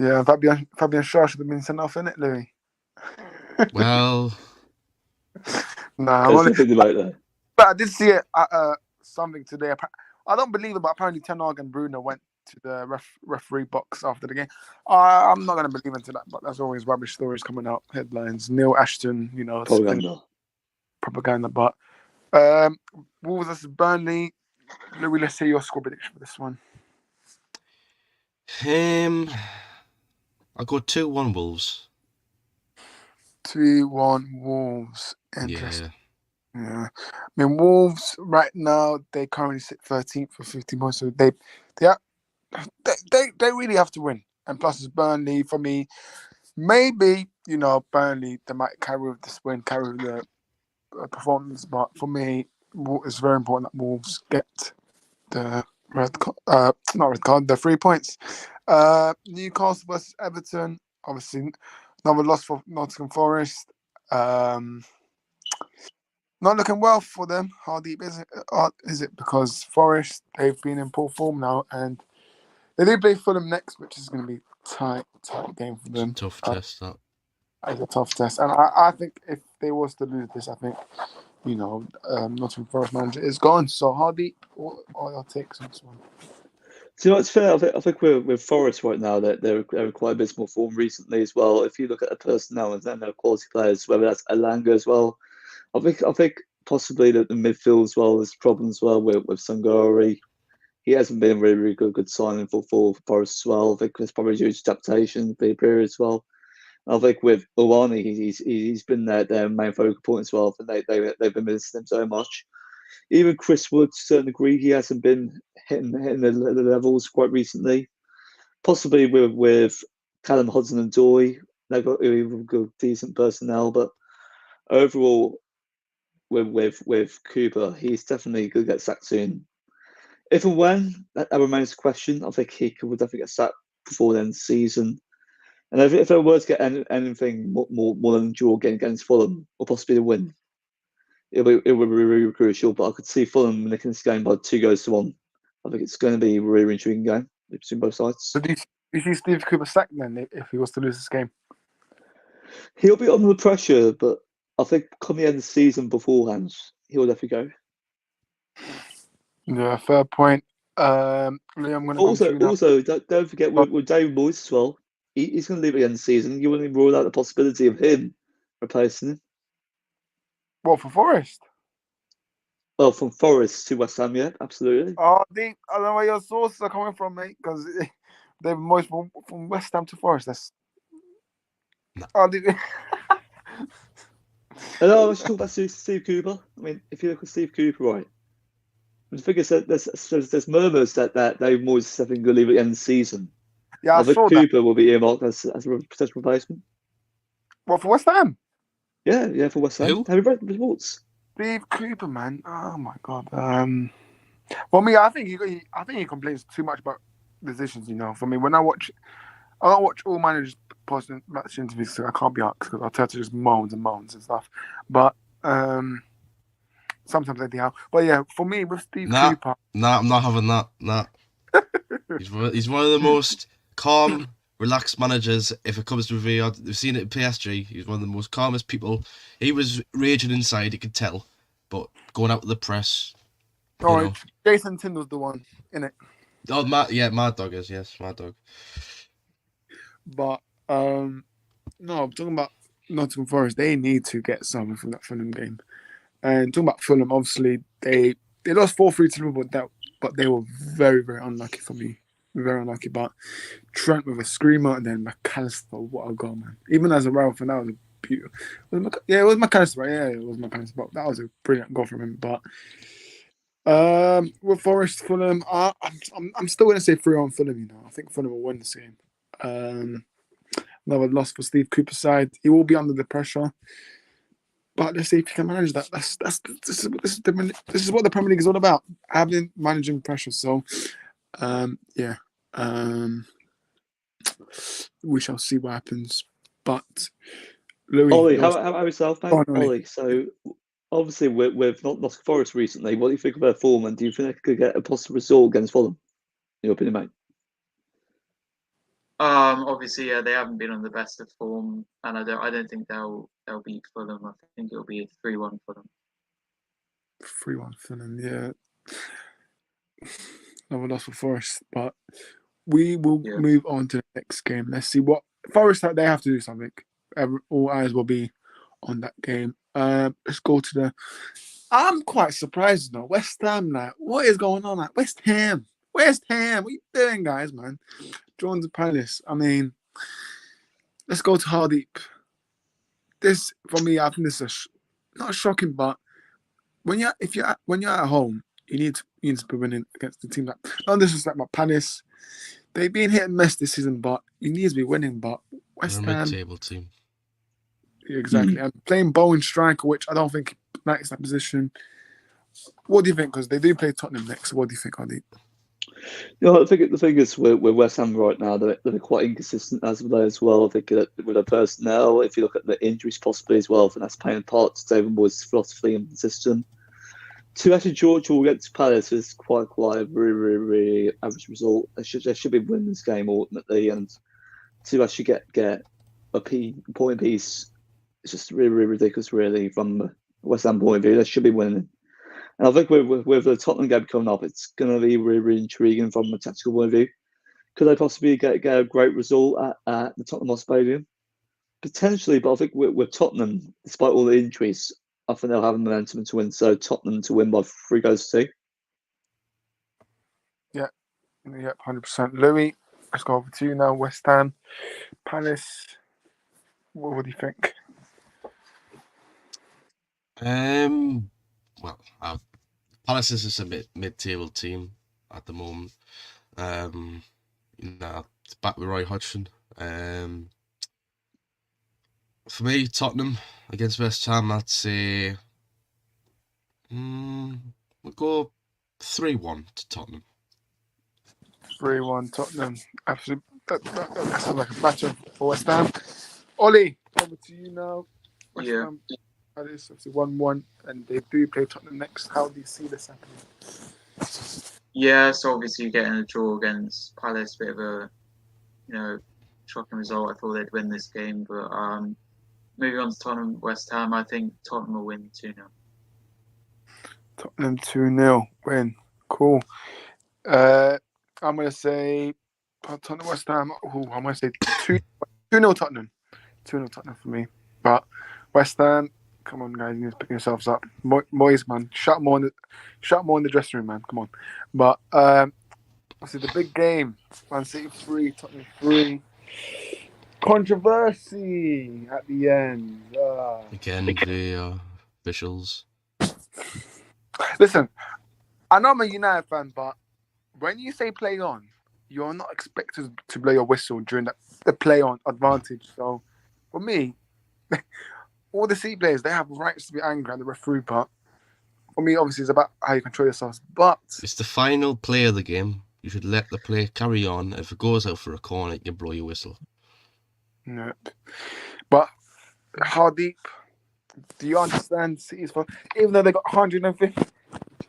Yeah, Fabian Shaw should have been sent off, innit, Louis? Well, nah, there's nothing about that. But I did see it something today. I don't believe it, but apparently Ten Hag and Bruno went to the referee box after the game. I'm not going to believe into that, but there's always rubbish stories coming out, headlines. Neil Ashton, propaganda. But Wolves versus Burnley. Louis, let's see your score prediction for this one. I'll go 2-1 Wolves. 2-1 Wolves. Interesting. Yeah. I mean, Wolves right now, they currently sit 13th for 50 points, so they really have to win. And plus, it's Burnley for me. Maybe Burnley, they might carry with this win, carry with the performance, but for me, it's very important that Wolves get the the 3 points. Newcastle versus Everton, obviously another loss for Nottingham Forest. Not looking well for them. How deep is it? Because Forest, they've been in poor form now, and they do play Fulham next, which is going to be tight game for them. Tough test, that. It's a tough test, and I think if they was to lose this, I think Nottingham Forest manager is gone. So how deep are your takes on this one? So it's fair. I think with Forest right now that they're quite abysmal form recently as well. If you look at the personnel and their quality players, whether that's Elanga as well. I think possibly that the midfield as well is problems as well with Sangari. He hasn't been a really, really good signing for Forest as well. I think it's probably due to adaptation period as well. I think with Owani, he's been their main focal point as well. They've been missing him so much. Even Chris Wood, to a certain degree, he hasn't been hitting the levels quite recently. Possibly with Callum Hudson and Doy, they've got good, decent personnel, but overall, with Cooper, he's definitely going to get sacked soon. If and when, that remains a question. I think he will definitely get sacked before the end of the season. And if they were to get anything more than a draw against Fulham, or possibly a win, it will be really crucial. But I could see Fulham nicking this game by 2-1. I think it's going to be a really intriguing game between both sides. So do you see Steve Cooper sacked then if he was to lose this game? He'll be under pressure, but I think come the end of the season beforehand, he'll definitely go. Yeah, fair point. Liam, I'm going to also don't forget with David Moyes as well. He's going to leave at the end of the season. You wouldn't even rule out the possibility of him replacing him. What, for Forest? Well, from Forest to West Ham, yeah, absolutely. I don't know where your sources are coming from, mate, because David Moyes from West Ham to Forest. That's. No. I was talking about Steve Cooper. I mean, if you look at Steve Cooper, right, I think there's murmurs that David Moyes is definitely going to leave at the end of the season. Yeah, I saw Cooper that. will be earmarked as a potential replacement. What, for West Ham? Yeah, for West Ham. Who? Have you read the reports? Steve Cooper, man. Oh my God. For me, I think he complains too much about decisions. For me, when I don't watch all managers post-match interviews, so I can't be asked because Arteta just moans and stuff. But sometimes anyhow. But yeah, for me with Steve Nah. Cooper, Nah, I'm not having that. Nah. He's one of the most calm, relaxed managers if it comes to VAR. We've seen it at PSG. He's one of the most calmest people. He was raging inside, you could tell. But going out with the press, all you right, Jason Tindall's the one in it. know. Oh, Mad Dog is, yes, Mad Dog. But no, I'm talking about Nottingham Forest. They need to get something from that Fulham game. And talking about Fulham, obviously they lost 4-3 to Liverpool, but they were very, very unlucky for me. Very unlucky. But Trent with a screamer and then McAllister, what a goal, man. Even as a Real fan, that was a beautiful. It was McAllister, right? Yeah, it was McAllister. But that was a brilliant goal from him. But with Forest, Fulham, I'm still going to say 3-1 Fulham. You know, I think Fulham will win this game. Another loss for Steve Cooper's side. He will be under the pressure. But let's see if he can manage that. This is what the Premier League is all about. Managing pressure. So, yeah. We shall see what happens. But Louis, Ollie, how about yourself, mate? Go on, Ollie. Ollie, so obviously we've not lost Forest recently. What do you think of their form, and do you think they could get a positive result against Fulham? In your opinion, mate? Obviously, yeah, they haven't been on the best of form, and I don't think they'll beat Fulham. I think it'll be a 3-1 Fulham. 3-1 Fulham, yeah. Another loss for Forest, but we will move on to the next game. Let's see what Forest they have to do something. All eyes will be on that game. Let's go to the. I'm quite surprised now. West Ham, like, what is going on? Like, West Ham, what are you doing, guys, man? Drawn to Palace. I mean, let's go to Hardeep. This for me, I think this is not shocking, but when you're at home, you need to be winning against the team that. Not disrespect my Palace. They've been hit and miss this season, but you need to be winning. But West Ham, mid-table team. Exactly, and playing Bowen striker, which I don't think likes that position. What do you think? Because they do play Tottenham next. What do you think, Hardeep? I think the thing is with West Ham right now, they're quite inconsistent as well. I think with their personnel, if you look at the injuries possibly as well, I think that's playing part to David Moyes' philosophy and system. To actually Georgia will get to Palace is quite a really, really, really average result. They should be winning this game ultimately, and to actually get a point piece, it's just really, really ridiculous, really, from the West Ham point of view. They should be winning. And I think with the Tottenham game coming up, it's going to be really, really intriguing from a tactical point of view. Could they possibly get a great result at the Tottenham Stadium? Potentially, but I think with Tottenham, despite all the injuries, I think they'll have the momentum to win. So Tottenham to win by 3-2. Yeah, 100%. Louis, let's go over to you now. West Ham, Palace. What do you think? Well, Palace is just a mid-table team at the moment. It's back with Roy Hodgson. For me, Tottenham against West Ham, I'd say we'll go 3-1 to Tottenham. 3-1 Tottenham. Absolutely. That sounds like a battle for West Ham. Ollie, over to you now. West Ham, Palace, obviously 1-1, and they do play Tottenham next. How do you see this happening? Yeah, so obviously getting a draw against Palace, bit of a shocking result. I thought they'd win this game, but moving on to Tottenham, West Ham, I think Tottenham will win 2-0. Tottenham 2-0 win. Cool. I'm gonna say Tottenham West Ham. I'm gonna say 2-0 Tottenham. 2-0 Tottenham for me. But West Ham, come on guys, you need to pick yourselves up. Moyes, man, shut more in the dressing room, man. Come on. But obviously the big game. Man City 3, Tottenham 3. Controversy at the end. Again, the officials. Listen, I know I'm a United fan, but when you say play on, you're not expected to blow your whistle during the play on advantage. So for me, all the City players, they have rights to be angry at the referee, but for me, obviously, it's about how you control yourselves. But it's the final play of the game. You should let the play carry on. If it goes out for a corner, you blow your whistle. Nope. But Hardeep, Do you understand City's for even though they got 150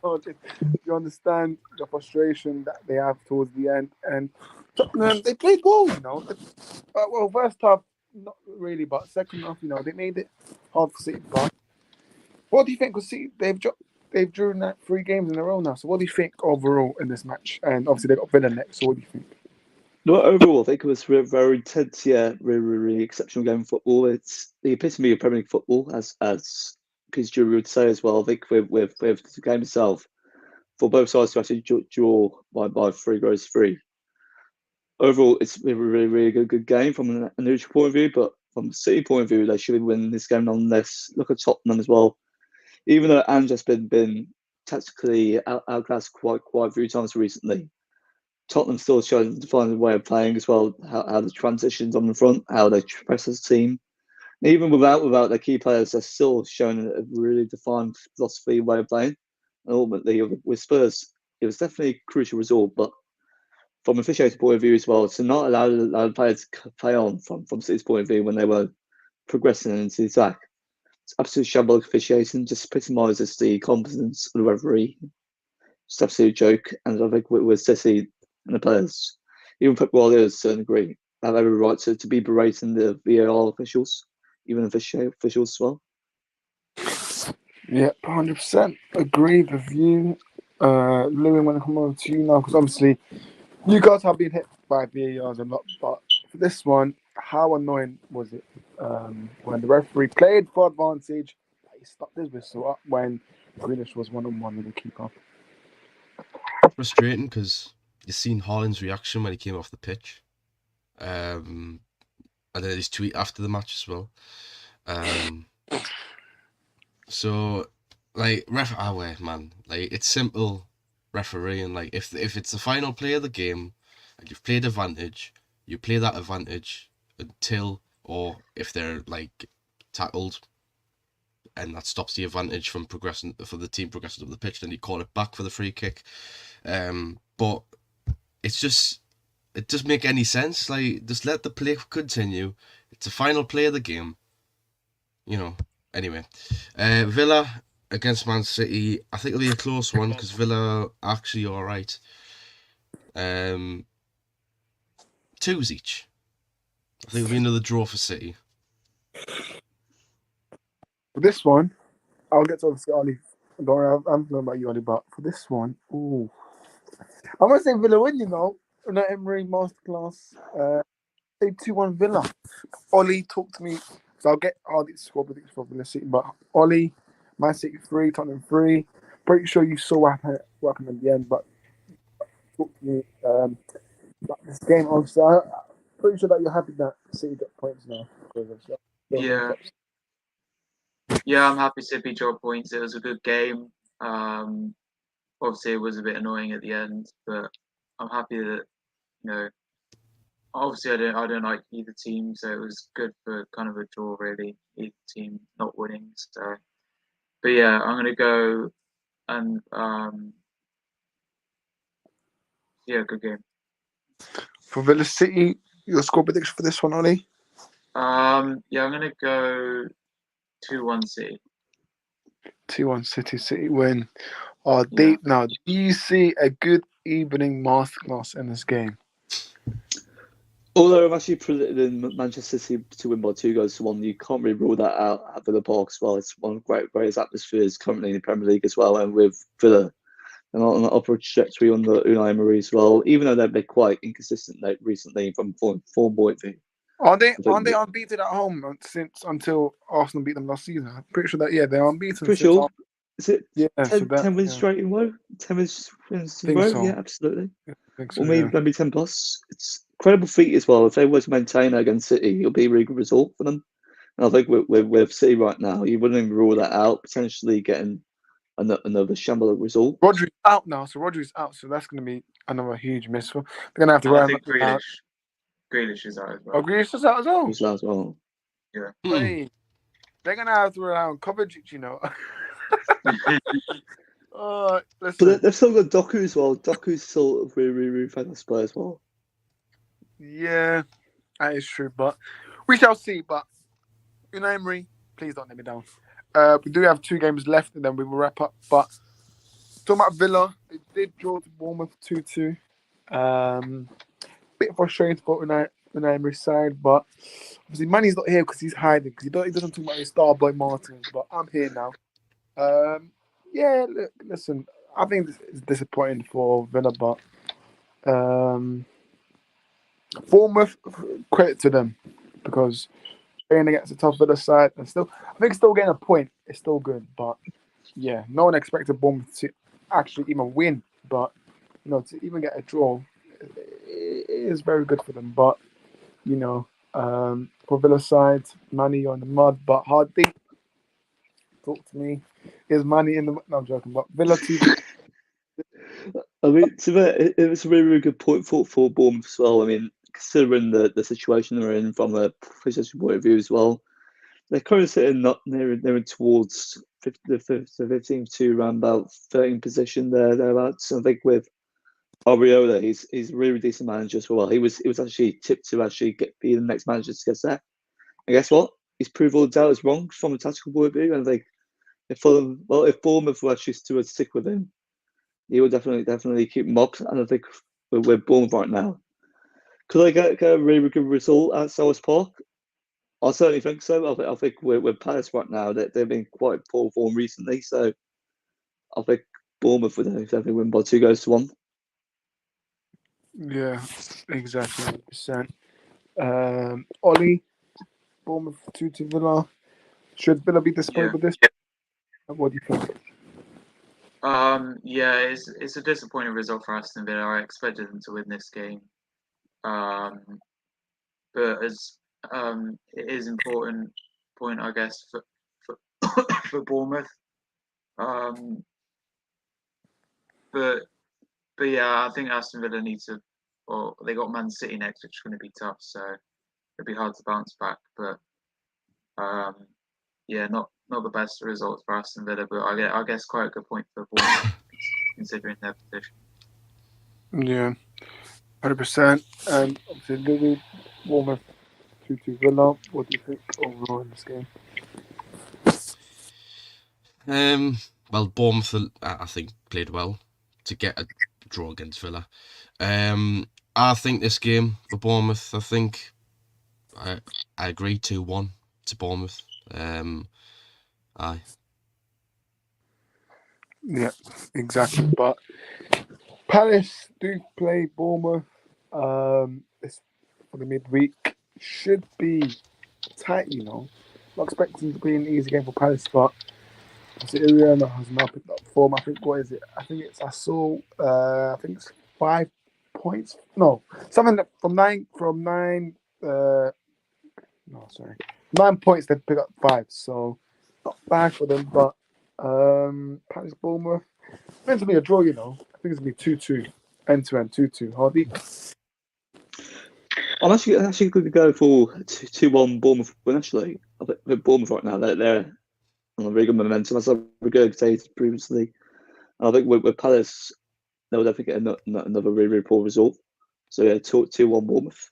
charges? Do you understand the frustration that they have towards the end? And Tottenham, they played well, you know. Well, first half, not really, but second half, you know, they made it hard for City. But what do you think? Because City, they've drawn that 3 games in a row now. So what do you think overall in this match? And obviously they got Villa next. So what do you think? No, overall, I think it was very intense. Yeah, really exceptional game of football. It's the epitome of Premier League football, as Peter Drury would say as well. I think with the game itself, for both sides to actually draw by 3 goals 3. Overall, it's a really good game from an neutral point of view, but from a City point of view, they should be winning this game nonetheless. Look at Tottenham as well. Even though Ange has been tactically outclassed quite a few times recently, Tottenham still trying to find a way of playing as well. How the transitions on the front, how they press as a team. And even without their key players, they're still showing a really defined philosophy way of playing. And ultimately, with Spurs, it was definitely a crucial result. But from an officiating point of view as well, to not allow players to play on from City's point of view when they were progressing into the attack. It's absolute shambolic officiating, just epitomises the competence of the referee. Just absolute joke. And I think with City and the players, even Pep Guardiola to a certain degree, have every right to be berating the VAR officials, even officials as well. Yeah, 100% agree with you. Louis, when I come over to you now, because obviously you guys have been hit by VARs a lot, but for this one, how annoying was it when the referee played for advantage, but he stopped his whistle up when Grealish was 1-on-1 with the keeper? Frustrating because you seen Haaland's reaction when he came off the pitch, and then his tweet after the match as well. So like man, like it's simple refereeing. Like if it's the final play of the game and you've played advantage, you play that advantage until, or if they're like tackled and that stops the advantage from progressing for the team progressing up the pitch, then you call it back for the free kick. But it's just, it doesn't make any sense. Like, just let the play continue. It's the final play of the game. You know. Anyway, Villa against Man City. I think it'll be a close one because Villa are actually all right. 2s each. I think it'll be another draw for City. For this one, I'll get to obviously Ollie. I'm talking about you, Ollie, but for this one, ooh, I'm gonna say Villa win. You know, no Emery masterclass. Say 2-1 Villa. Ollie, talk to me. So I'll get the score prediction for Villa City, but Ollie, Man City 3, Tottenham 3. Pretty sure you saw what happened at the end, but talk to me about this game. Obviously, I'm pretty sure that you're happy that City got points now. Yeah, I'm happy City dropped points. It was a good game. Obviously, it was a bit annoying at the end, but I'm happy that, you know, obviously I don't like either team, so it was good for kind of a draw really. Either team not winning. So, but yeah, I'm gonna go and yeah, good game. For Villa City, your score prediction for this one, Ollie? Yeah, I'm gonna go 2-1 City. 2-1 City. City win. Oh, Yeah. now, do you see a good evening masterclass in this game? Although I've actually predicted Manchester City to win by 2 goals to 1, you can't really rule that out at Villa Park as well. It's one of the greatest atmospheres currently in the Premier League as well, and with Villa and on the upward trajectory on the Unai Emery as well, even though they've been quite inconsistent recently from form point of view. Aren't they unbeaten at home until Arsenal beat them last season? I'm pretty sure that they're unbeaten. Pretty sure. Is it 10 wins straight in a row? 10 wins in a row? so. Yeah, absolutely. I think so, Or maybe 10 plus. It's incredible feat as well. If they were to maintain it against City, it'll be a really good result for them. And I think with City right now, you wouldn't even rule that out, potentially getting another shambolic result. Rodri's out now, so that's going to be another huge miss for. They're going to have to I run think out. Grealish is out as well. Oh, Grealish is out as well. He's out as well. Yeah. Hey, they're going to have to rely on Kovacic, you know. Listen. But they've still got Doku as well. Doku's still really famous player as well. Yeah, that is true, but we shall see. But Unai Emery, please don't let me down. We do have 2 games left, and then we will wrap up. But talking about Villa, they did draw to Bournemouth 2-2. Bit frustrating for Unai Emery's side, but obviously Manny's not here because he's hiding. Because he doesn't talk about his star boy Martins, but I'm here now. Yeah, look, listen, I think this is disappointing for Villa, but Bournemouth, credit to them because playing against a tough Villa side and I think still getting a point is still good, but yeah, no one expected Bournemouth to actually even win, but to even get a draw, it is very good for them. But for Villa side, Manny on the mud, but Hardy, talk to me. Is Manny in the? No, I'm joking. But Villa too. I mean, to me, it was a really, really good point for Bournemouth as well. I mean, considering the situation they're in from a position point of view as well, they're currently sitting not near towards the 15th to around about 13th position thereabouts. I think with Areola, he's a really decent manager as well. He was actually tipped to actually be the next manager to get sacked. And guess what? He's proved all the doubters wrong from a tactical point of view. And I think if Bournemouth were actually to stick with him, he will definitely keep him up. And I think we're Bournemouth right now. Could I get a really good result at Selhurst Park? I certainly think so. I think we're Palace right now. They've been quite poor form recently, so I think Bournemouth would definitely win by 2-1. Yeah, exactly, 100%. Ollie, Bournemouth 2-2 Villa. Should Villa be disappointed with this? What do you think? Yeah, it's a disappointing result for Aston Villa. I expected them to win this game, but as it is important point, I guess, for for Bournemouth. But yeah, I think Aston Villa need to. Well, they got Man City next, which is going to be tough, so it'll be hard to bounce back. But yeah, not the best results for Aston Villa, but I guess quite a good point for Bournemouth considering their position. Yeah, 100%. And obviously, Lily, Bournemouth 2-2 Villa. What do you think overall in this game? Well, Bournemouth, I think, played well to get a draw against Villa. I think this game for Bournemouth, I think I agree 2-1 to Bournemouth. Aye. Yeah, exactly. But Palace do play Bournemouth. It's for the midweek. Should be tight, Not expecting to be an easy game for Palace, but Iriana has now picked up form. I think what is it? I think it's I think it's 5 points. No, something from nine. No, sorry, 9 points. They pick up 5, so not bad for them. But Palace Bournemouth meant to be a draw. I think it's gonna be 2-2, end to end 2-2. Hardy. I'm actually going to go for 2-1 Bournemouth win. Actually, I think Bournemouth right now they're on a very good momentum, as I've regurgitated previously. And I think with Palace, they'll definitely get another really, really poor result. So yeah, 2-1 Bournemouth.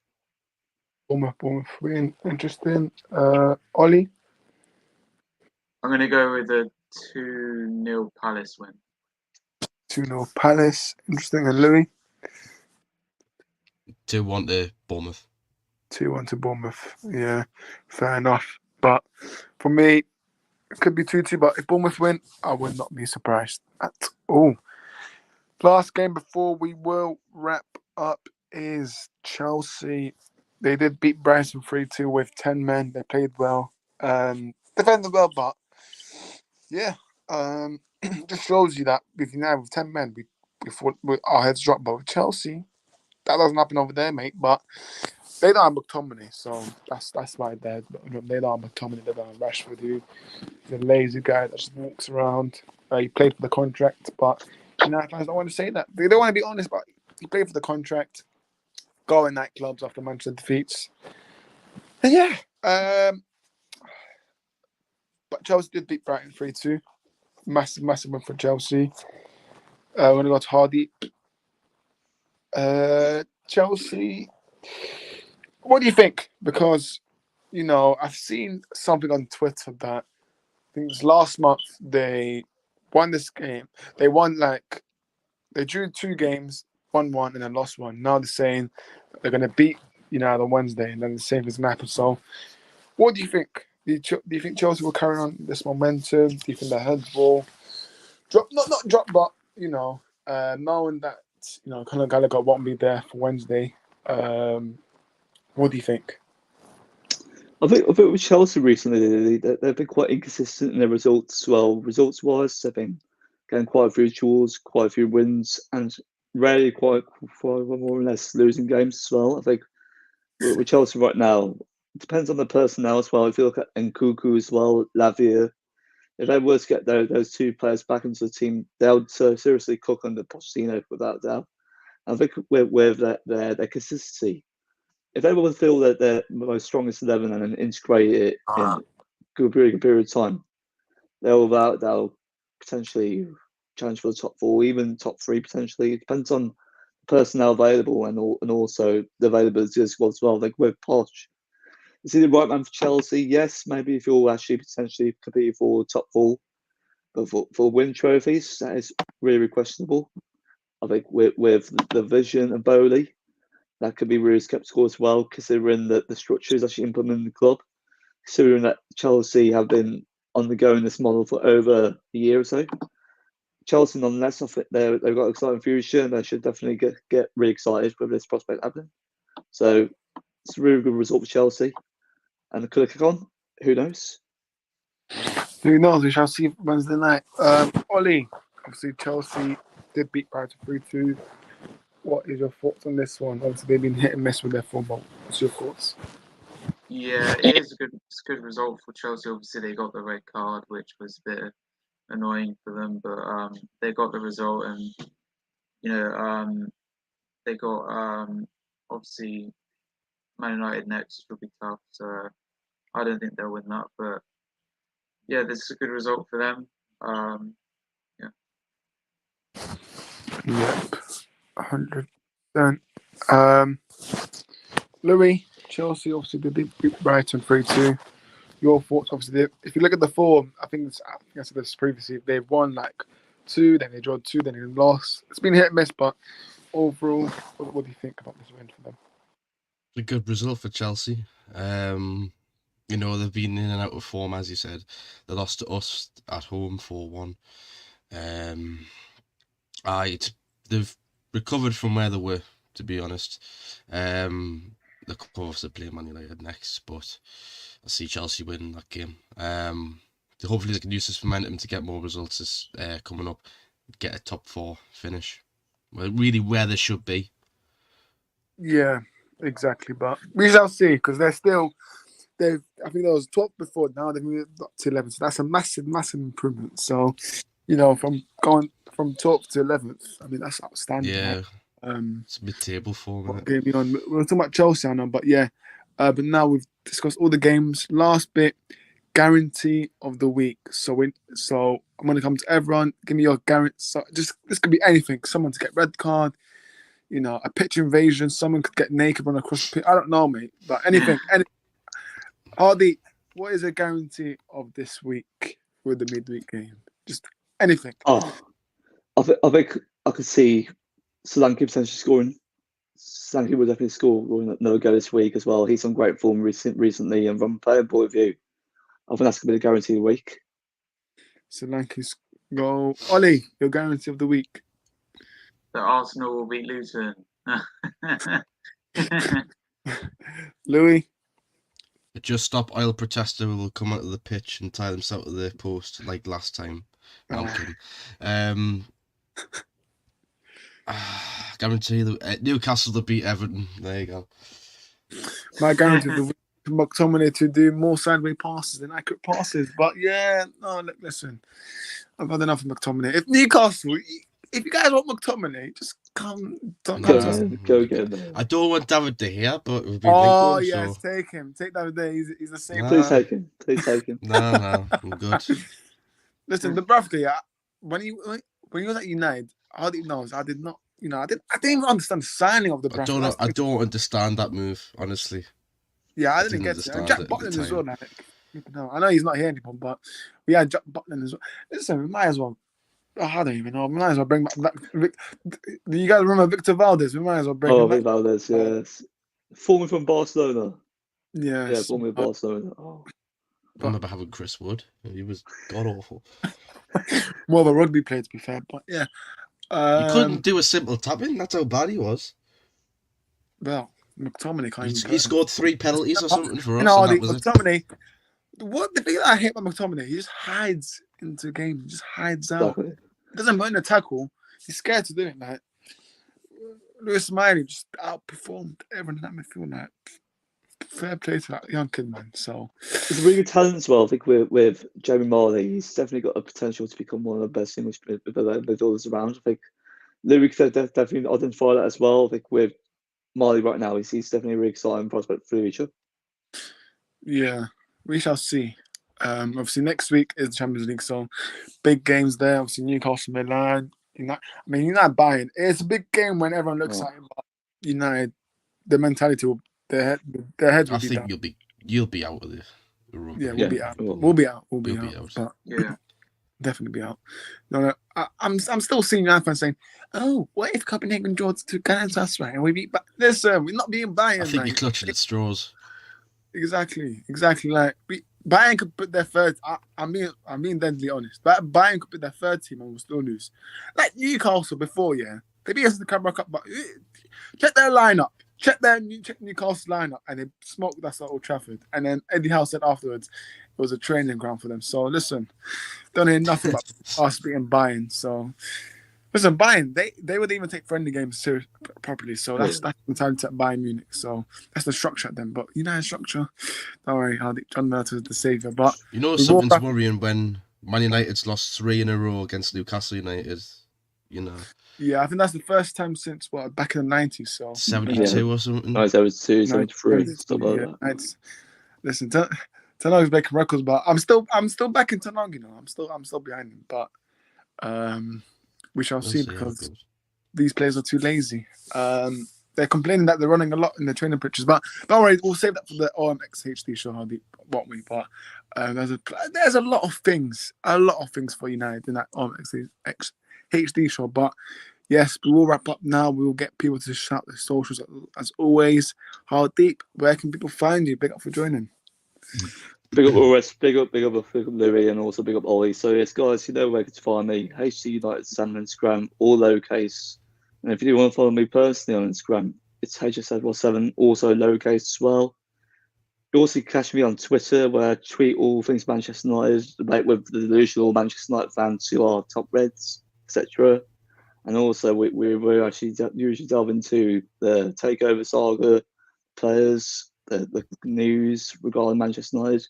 Bournemouth win. Interesting. Ollie. I'm going to go with a 2-0 Palace win. 2-0 Palace. Interesting. And Louis. 2-1 to Bournemouth. 2-1 to Bournemouth. Yeah, fair enough. But for me, it could be 2-2. But if Bournemouth win, I would not be surprised at all. Last game before we will wrap up is Chelsea. They did beat Brighton 3-2 with 10 men. They played well. Defended well, but yeah, just shows you that with 10 men, we thought our heads dropped. But with Chelsea, that doesn't happen over there, mate. But they don't have McTominay, so that's why they don't have McTominay. They don't have Rashford, who's a lazy guy that just walks around. He played for the contract, but fans don't want to say that. They don't want to be honest, but he played for the contract. Go in nightclubs after Manchester defeats. And yeah, but Chelsea did beat Brighton 3-2. Massive win for Chelsea. We're going to go to Hardy. Chelsea, what do you think? Because, I've seen something on Twitter that think it was last month they won this game. They won they drew 2 games, won 1 and then lost 1. Now they're saying they're going to beat United on Wednesday, and then the same as Napoli. So, what do you think? Do you think Chelsea will carry on this momentum? Do you think their heads will drop? Not drop, but knowing that Conor Gallagher won't be there for Wednesday. What do you think? I think with Chelsea recently, they've been quite inconsistent in their results as well. Results-wise, they've been getting quite a few draws, quite a few wins, and rarely quite more or less losing games as well. I think with Chelsea right now, it depends on the personnel as well. If you look at Nkunku as well, Lavia, if they were to get those 2 players back into the team, they'll seriously cook under Pochettino without a doubt. I think with their consistency, if they were to feel that they're the most strongest 11 and then integrate it in a good period of time, they'll potentially challenge for the top 4, even top 3 potentially. It depends on the personnel available and also the availability as well. Like with Poch, is he the right man for Chelsea? Yes, maybe if you're actually potentially competing for top 4, but for win trophies, that is really questionable. I think with the vision of Bowley, that could be really sceptical as well, considering that the structure is actually implemented in the club. Considering that Chelsea have been undergoing this model for over a year or so. Chelsea, nonetheless, I think they've got an exciting future, and they should definitely get really excited with this prospect happening. So it's a really good result for Chelsea. And could it kick on? Who knows? Who knows? We shall see Wednesday night. Ollie, obviously Chelsea did beat Brighton 3-2. What is your thoughts on this one? Obviously, they've been hit and miss with their football. What's your thoughts? Yeah, it is it's a good result for Chelsea. Obviously, they got the red card, which was a bit annoying for them, but they got the result, and they got obviously Man United next, which will be tough. So I don't think they'll win that, but yeah, this is a good result for them. Yep, 100%. Louis, Chelsea obviously they did beat Brighton 3-2. Your thoughts? Obviously, if you look at the form, I think I said this previously. They've won 2, then they drew 2, then they lost. It's been hit and miss, but overall, what do you think about this win for them? A good result for Chelsea. They've been in and out of form, as you said. They lost to us at home 4-1. They've recovered from where they were, to be honest. They'll obviously play Man United next, but I see Chelsea winning that game. Hopefully they can use this momentum to get more results coming up, get a top 4 finish. Well, really where they should be. Yeah, exactly. But we shall see, because I think there was 12 before, now they've moved up to 11. So that's a massive, massive improvement. So, from going from 12th to 11th, I mean, that's outstanding. Yeah. Right? It's mid-table form. What game we on? We're talking about Chelsea, I know, but yeah. But now we've discussed all the games. Last bit, guarantee of the week. So I'm gonna come to everyone. Give me your guarantee. So this could be anything. Someone to get red card. A pitch invasion. Someone could get naked on across the pitch. I don't know, mate. But anything. Hardy, what is a guarantee of this week with the midweek game? Just anything. Oh, I think I could see Solanke potentially scoring. Solanke will definitely score another goal this week as well. He's on great form recently, and from a player point of view, I think that's going to be the guarantee of the week. Solanke's goal. Ollie, your guarantee of the week. That Arsenal will beat Luton. Louis? Just stop oil protester will come out of the pitch and tie themselves to the post like last time. No, I'm kidding. Guarantee Newcastle to beat Everton. There you go. My guarantee of the week for McTominay to do more sideways passes than accurate passes. But yeah, no, look, listen. I've had enough of McTominay. If Newcastle, if you guys want McTominay, just come. Don't go get him. I don't want David De Gea, but we've been yes, take him. Take David De Gea. He's the same. Please take him. Please take him. No, I'm good. Listen, the Bradley, when he was at United, I didn't know. I did not. I didn't even understand the signing of the Bradley. I don't understand that move, honestly. Yeah, I didn't get it. And Jack Butland as well. No, I know he's not here anymore, but we had Jack Butland as well. Listen, we might as well. I don't even know. We might as well bring back. Do you guys remember Victor Valdez? We might as well bring him back. Valdez, yes. Former from Barcelona. Yes. Yeah, former of Barcelona. Oh. I remember having Chris Wood. He was god awful. More of a rugby player, to be fair, but yeah. You couldn't do a simple tap in. That's how bad he was. Well, McTominay can't even. He scored 3 penalties or something for us. You know, And that was McTominay. What the thing that I hate about McTominay, he just hides into the game. He just hides out. Exactly. Doesn't put in a tackle. He's scared to do it. Like Lewis Smiley just outperformed everyone in that midfield. Like fair play to that young kid, man. So he's a really good talent as well. I think with Jamie Marley, he's definitely got a potential to become one of the best English midfielders around. I think Louis could definitely identify that as well. I think with Marley right now, he's definitely a really exciting prospect for the future. Yeah, we shall see. Obviously next week is the Champions League, so big games there. Obviously Newcastle, Milan. United Bayern. It's a big game when everyone looks at it, but United, the mentality will their heads will be down. I think you'll be out with it. Yeah, we'll be out. We'll be out. But Yeah, definitely be out. No, I'm still seeing United fans saying, "Oh, what if Copenhagen draw to Galatasaray and we beat?" Listen, we're not being Bayern. I think you're clutching at straws. Exactly. Like Bayern could put their third. I'm being deadly honest. But Bayern could put their third team and we'll still lose. Like Newcastle before, yeah, they beat us in the Carabao Cup. But check their lineup. Check Newcastle lineup, and they smoked us at Old Trafford. And then Eddie Howe said afterwards it was a training ground for them. So listen, don't hear nothing about us beating Bayern. So listen, Bayern, they would even take friendly games properly. So that's the mentality at Bayern Munich. So that's the structure at them. But United structure, don't worry, John Murtaugh is the saviour. But something's worrying when Man United's lost 3 in a row against Newcastle United. Yeah, I think that's the first time since back in the 90s. So 72 or something. No, 72, 73, stuff like that. Listen, Ten Hag's breaking records, but I'm still backing Ten Hag. I'm still behind him, but we shall see because these players are too lazy. They're complaining that they're running a lot in the training pitches, but don't worry, we'll save that for the OMX HD show. But there's a lot of things for United in that OMX HD show. But yes, we will wrap up now. We will get people to shout their socials as always. How deep? Where can people find you? Big up for joining. Big up Ulrich, big up Louis, and also big up Ollie. So yes, guys, you know where to find me. HC United Sam on Instagram, all lowercase. And if you do want to follow me personally on Instagram, it's HSL7, also lowercase as well. You also catch me on Twitter, where I tweet all things Manchester United, debate with the delusional Manchester United fans who are top Reds, etc. And also, we actually usually delve into the takeover saga, players, the news regarding Manchester United,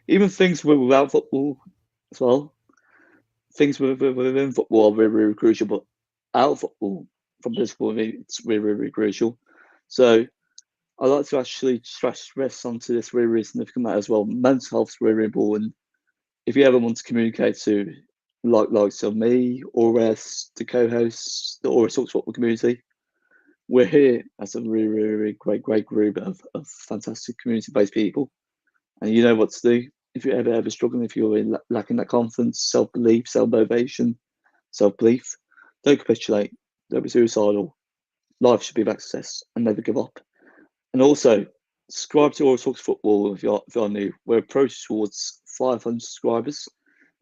even things without football as well. Things within football are really crucial, but out of football, from political, it's really crucial. So I like to actually stress onto this really significant matter as well. Mental health is really important. If you ever want to communicate to likes of me or the co-hosts, the Aura Talks Football community, we're here as a really great group of fantastic community-based people. And you know what to do. If you're ever struggling, if you're lacking that confidence, self-belief, self-motivation, self-belief, don't capitulate. Don't be suicidal. Life should be about success and never give up. And also, subscribe to Aura Talks Football if you're new. We're approaching towards 500 subscribers.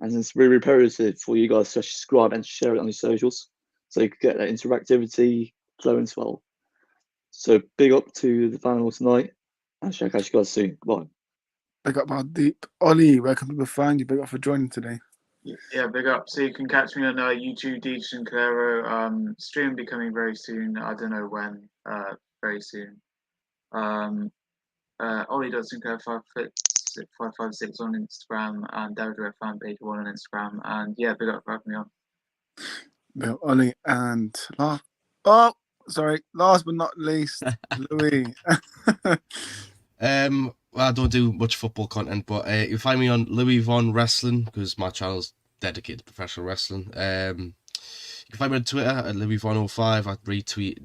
And it's really imperative for you guys to subscribe and share it on your socials so you can get that interactivity flowing as well. So big up to the final tonight. And shall catch you guys soon. Goodbye. Big up, our deep. Ollie, where can people find you? Big up for joining today. Yeah, big up. So you can catch me on YouTube, DJ Sinclairo. Stream be coming very soon. I don't know when. Very soon. Ollie.Sinclair 556 on Instagram and David Red fan page 1 on Instagram. And yeah, big up for having me on. Bill, Ollie, and last but not least, Louis. Well, I don't do much football content, but you find me on Louis Von Wrestling because my channel's dedicated to professional wrestling. You can find me on Twitter at Louis105. I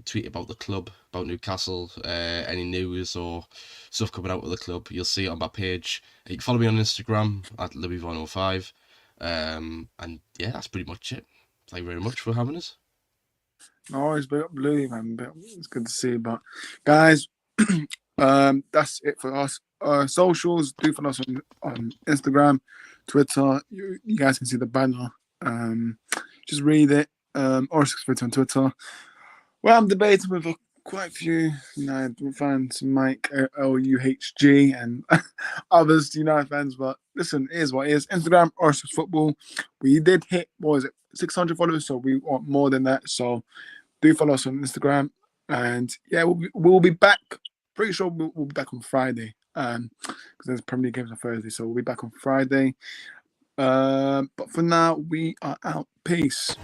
tweet about the club, about Newcastle, any news or stuff coming out of the club. You'll see it on my page. You can follow me on Instagram at Louis105. And yeah, that's pretty much it. Thank you very much for having us. Always big up Louis, man. It's good to see you. But guys, that's it for us. Socials, do follow us on Instagram, Twitter. You guys can see the banner. Just read it. Or Twitter on Twitter. Well, I'm debating with quite a few United fans, Mike LUHG and others United fans. But listen, it is what it is. Instagram or Football. We did hit 600 followers, so we want more than that. So do follow us on Instagram, and yeah, we'll be back. Pretty sure we'll be back on Friday, because there's Premier League games on Thursday, so we'll be back on Friday. But for now, we are out. Peace.